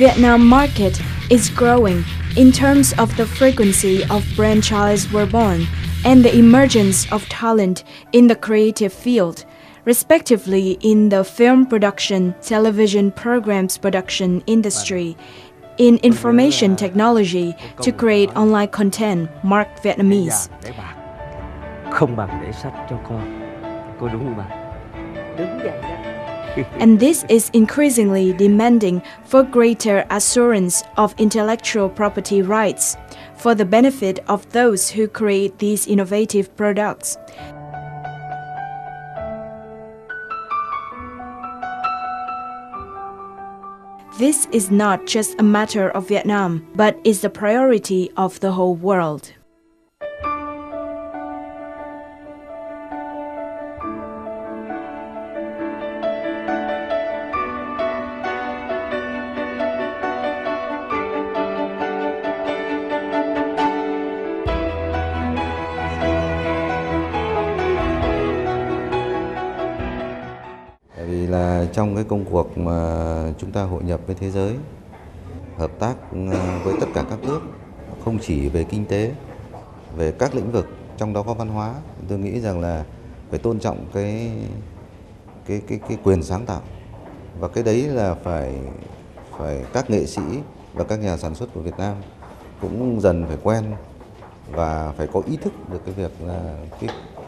Vietnam market is growing in terms of the frequency of franchises were born and the emergence of talent in the creative field, respectively in the film production, television programs production industry, in information technology to create online content marked Vietnamese. Không bằng để sách cho con. Cô đúng không bà? Đúng vậy đó. And this is increasingly demanding for greater assurance of intellectual property rights for the benefit of those who create these innovative products. This is not just a matter of Vietnam, but is the priority of the whole world. Vì là trong cái công cuộc mà chúng ta hội nhập với thế giới, hợp tác với tất cả các nước, không chỉ về kinh tế, về các lĩnh vực, trong đó có văn hóa, tôi nghĩ rằng là phải tôn trọng cái quyền sáng tạo, và cái đấy là phải các nghệ sĩ và các nhà sản xuất của Việt Nam cũng dần phải quen và phải có ý thức được cái việc là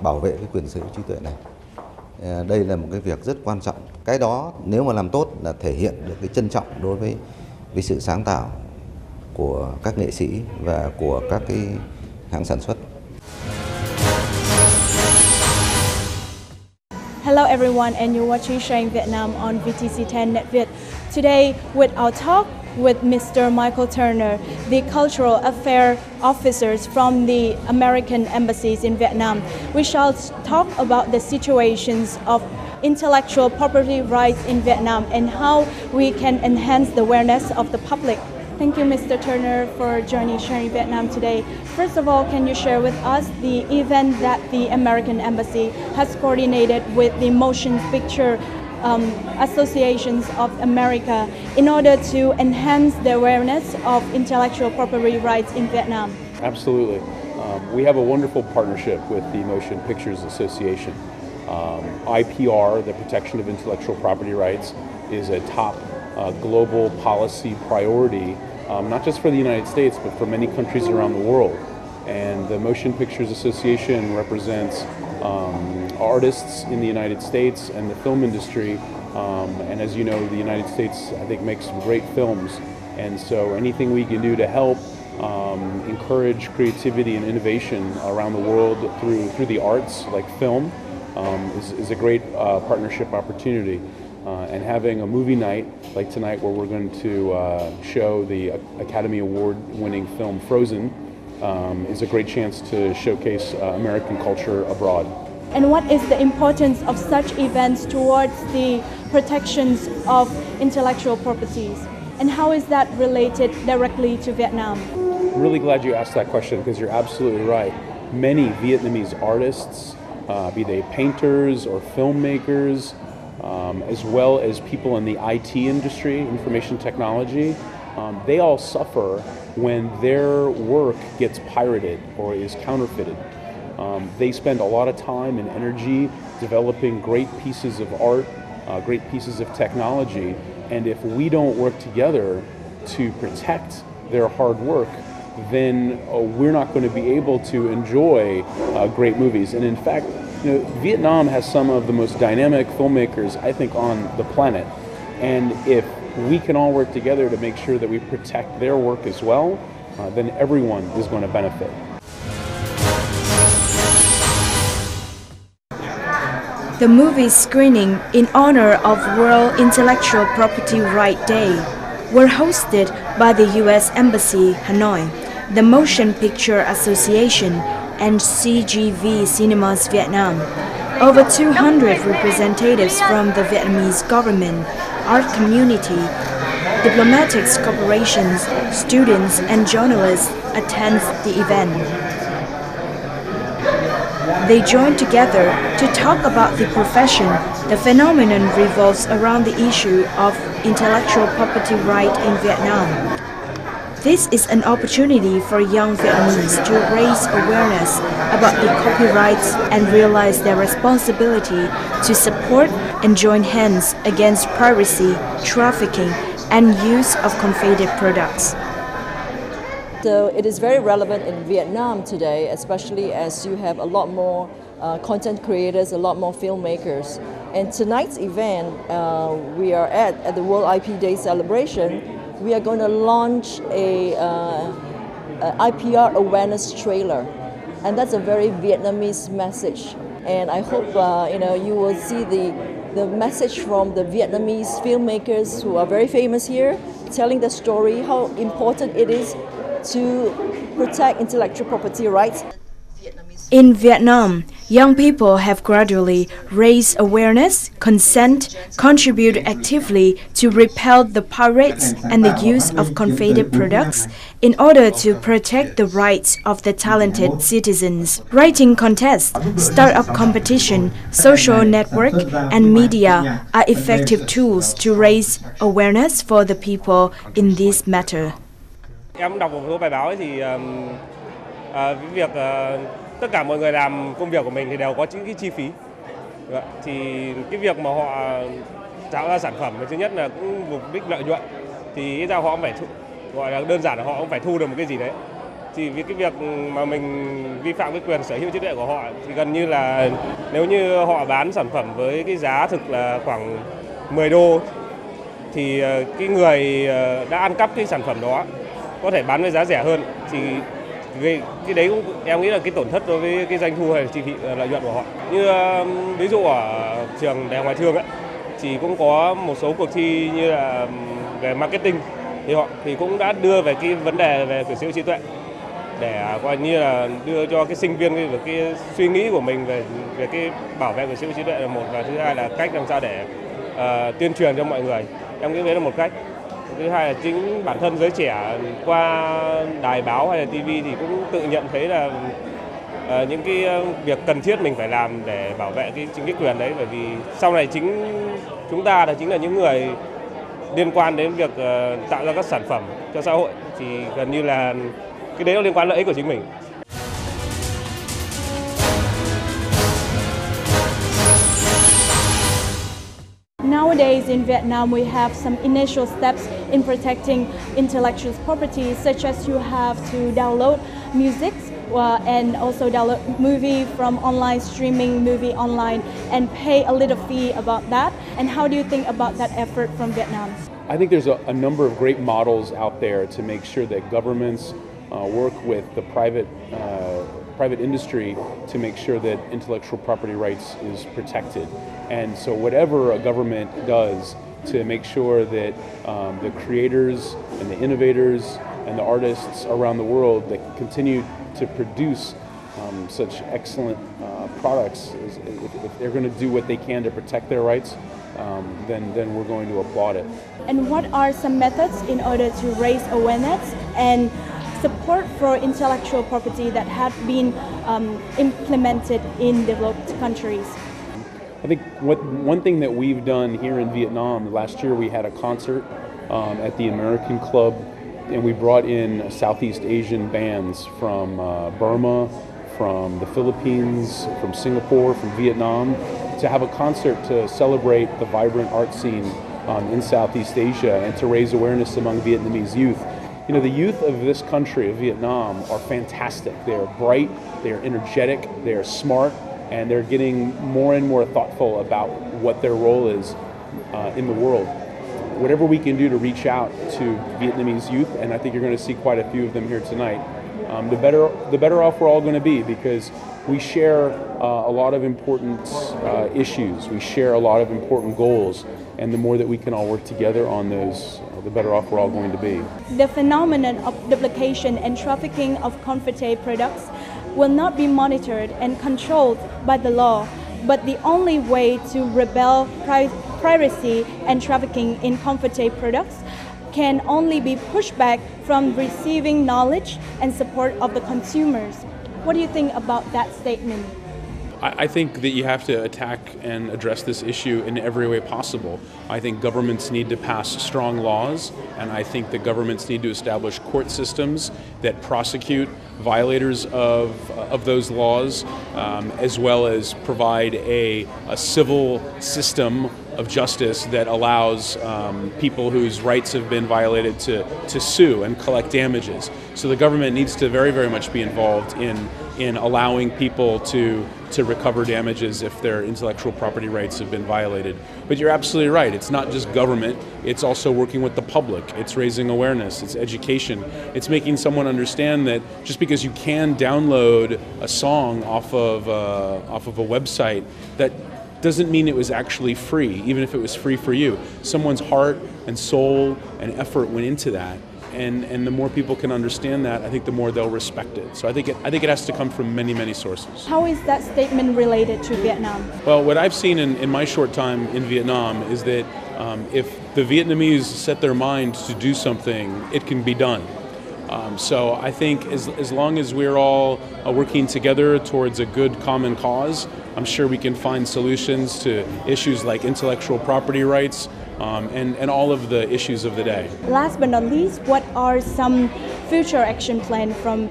bảo vệ cái quyền sở hữu trí tuệ này. Đây là một cái việc rất quan trọng. Cái đó nếu mà làm tốt là thể hiện được cái trân trọng đối với sự sáng tạo của các nghệ sĩ và của các cái hãng sản xuất. Hello everyone, and you're watching Sharing Vietnam on VTC10 Net Việt. Today, with our talk with Mr. Michael Turner, the Cultural Affairs Officers from the American embassies in Vietnam, we shall talk about the situations of intellectual property rights in Vietnam and how we can enhance the awareness of the public. Thank you, Mr. Turner, for joining Sharing Vietnam today. First of all, can you share with us the event that the American Embassy has coordinated with the Motion Picture Associations of America in order to enhance the awareness of intellectual property rights in Vietnam? Absolutely. We have a wonderful partnership with the Motion Pictures Association. IPR, the Protection of Intellectual Property Rights, is a top global policy priority, not just for the United States, but for many countries around the world. And the Motion Pictures Association represents artists in the United States and the film industry. And as you know, the United States, I think, makes some great films. And so anything we can do to help encourage creativity and innovation around the world through the arts, like film, is a great partnership opportunity. And having a movie night like tonight, where we're going to show the Academy Award-winning film Frozen, is a great chance to showcase American culture abroad. And what is the importance of such events towards the protections of intellectual properties? And how is that related directly to Vietnam? I'm really glad you asked that question, because you're absolutely right. Many Vietnamese artists, be they painters or filmmakers, as well as people in the IT industry, information technology, they all suffer when their work gets pirated or is counterfeited. They spend a lot of time and energy developing great pieces of art, great pieces of technology, and if we don't work together to protect their hard work, then we're not going to be able to enjoy great movies. And in fact, Vietnam has some of the most dynamic filmmakers, I think, on the planet. And if we can all work together to make sure that we protect their work as well, then everyone is going to benefit. The movie screening in honor of World Intellectual Property Right Day were hosted by the U.S. Embassy, Hanoi, the Motion Picture Association, and CGV Cinemas Vietnam. Over 200 representatives from the Vietnamese government, art community, diplomatic corporations, students, and journalists attend the event. they joined together to talk about the profession. The phenomenon revolves around the issue of intellectual property right in Vietnam. This is an opportunity for young Vietnamese to raise awareness about the copyrights and realize their responsibility to support and join hands against piracy, trafficking, and use of counterfeit products. So it is very relevant in Vietnam today, especially as you have a lot more content creators, a lot more filmmakers. And tonight's event, we are at the World IP Day celebration. We are going to launch a IPR awareness trailer, and that's a very Vietnamese message. And I hope you will see the message from the Vietnamese filmmakers who are very famous here, telling the story how important it is to protect intellectual property rights. In Vietnam, young people have gradually raised awareness, consent, contribute actively to repel the pirates and the use of counterfeit products in order to protect the rights of the talented citizens. Writing contests, startup competition, social network, and media are effective tools to raise awareness for the people in this matter. Em đọc một số bài báo thì cái việc tất cả mọi người làm công việc của mình thì đều có những cái chi phí. Thì cái việc mà họ tạo ra sản phẩm thứ nhất là cũng mục đích lợi nhuận, thì ít ra họ cũng phải gọi là đơn giản là họ cũng phải thu được một cái gì đấy. Thì vì cái việc mà mình vi phạm cái quyền sở hữu trí tuệ của họ thì gần như là nếu như họ bán sản phẩm với cái giá thực là khoảng 10 đô thì cái người đã ăn cắp cái sản phẩm đó có thể bán với giá rẻ hơn, thì cái đấy cũng em nghĩ là cái tổn thất đối với cái doanh thu hay là chi phí lợi nhuận của họ. Như ví dụ ở trường Đại học Ngoại thương ấy, thì cũng có một số cuộc thi như là về marketing, thì họ thì cũng đã đưa về cái vấn đề về quyền sở hữu trí tuệ để coi như là đưa cho cái sinh viên cái suy nghĩ của mình về cái bảo vệ quyền sở hữu trí tuệ là một, và thứ hai là cách làm sao để tuyên truyền cho mọi người. Em nghĩ đấy là một cách. Thứ hai là chính bản thân giới trẻ qua đài báo hay là TV thì cũng tự nhận thấy là những cái việc cần thiết mình phải làm để bảo vệ chính cái quyền đấy, bởi vì sau này chính chúng ta là chính là những người liên quan đến việc tạo ra các sản phẩm cho xã hội, thì gần như là cái đấy nó liên quan lợi ích của chính mình. Nowadays in Vietnam, we have some initial steps in protecting intellectual property, such as you have to download music and also download movie from online, streaming movie online, and pay a little fee about that. And how do you think about that effort from Vietnam? I think there's a number of great models out there to make sure that governments work with the private industry to make sure that intellectual property rights is protected. And so whatever a government does to make sure that the creators and the innovators and the artists around the world that continue to produce such excellent products, if they're going to do what they can to protect their rights, then we're going to applaud it. And what are some methods in order to raise awareness and support for intellectual property that have been implemented in developed countries? I think one thing that we've done here in Vietnam, last year we had a concert at the American Club, and we brought in Southeast Asian bands from Burma, from the Philippines, from Singapore, from Vietnam, to have a concert to celebrate the vibrant art scene in Southeast Asia and to raise awareness among Vietnamese youth. You know, the youth of this country, of Vietnam, are fantastic. They are bright, they are energetic, they are smart, and they're getting more and more thoughtful about what their role is in the world. Whatever we can do to reach out to Vietnamese youth, and I think you're going to see quite a few of them here tonight, the better off we're all going to be, because we share a lot of important issues, we share a lot of important goals, and the more that we can all work together on those, the better off we're all going to be. The phenomenon of duplication and trafficking of counterfeit products will not be monitored and controlled by the law, but the only way to rebel piracy and trafficking in counterfeit products can only be pushed back from receiving knowledge and support of the consumers. What do you think about that statement? I think that you have to attack and address this issue in every way possible. I think governments need to pass strong laws, and I think that governments need to establish court systems that prosecute violators of those laws, as well as provide a civil system of justice that allows people whose rights have been violated to sue and collect damages. So the government needs to very, very much be involved in allowing people to recover damages if their intellectual property rights have been violated. But you're absolutely right, it's not just government, it's also working with the public, it's raising awareness, it's education, it's making someone understand that just because you can download a song off of a website, that doesn't mean it was actually free, even if it was free for you. Someone's heart and soul and effort went into that. And the more people can understand that, I think the more they'll respect it. So I think it has to come from many, many sources. How is that statement related to Vietnam? Well, what I've seen in my short time in Vietnam is that if the Vietnamese set their mind to do something, it can be done. So I think as long as we're all working together towards a good common cause, I'm sure we can find solutions to issues like intellectual property rights, and all of the issues of the day. Last but not least, what are some future action plans from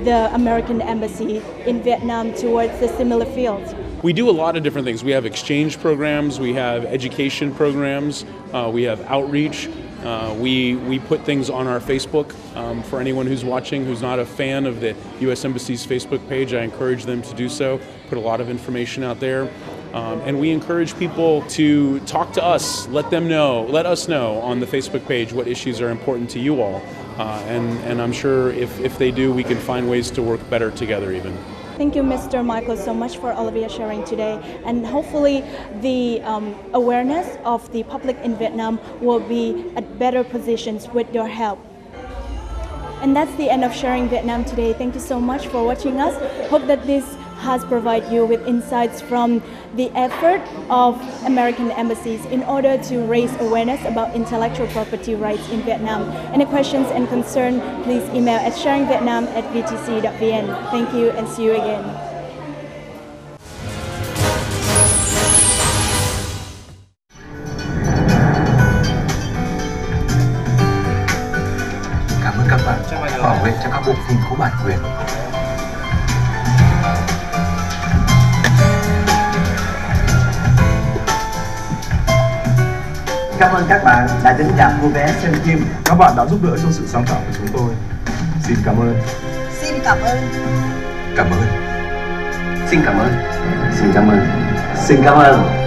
the American Embassy in Vietnam towards the similar fields? We do a lot of different things. We have exchange programs, we have education programs, we have outreach. We put things on our Facebook. For anyone who's watching who's not a fan of the U.S. Embassy's Facebook page, I encourage them to do so. Put a lot of information out there. And we encourage people to talk to us, let us know on the Facebook page what issues are important to you all. And I'm sure if they do, we can find ways to work better together even. Thank you, Mr. Michael, so much for all of your sharing today. And hopefully the awareness of the public in Vietnam will be at better positions with your help. And that's the end of Sharing Vietnam today. Thank you so much for watching us. Hope that this has provided you with insights from the effort of American embassies in order to raise awareness about intellectual property rights in Vietnam. Any questions and concerns, please email at sharingvietnam@vtc.vn. Thank you and see you again. Cảm ơn các bạn bảo vệ cho các bộ phim có bản quyền. Cảm ơn các bạn đã đến rạp mua vé xem phim. Các bạn đã giúp đỡ cho sự sáng tạo của chúng tôi. Xin cảm ơn. Xin cảm ơn. Cảm ơn. Xin cảm ơn. Xin cảm ơn. Xin cảm ơn.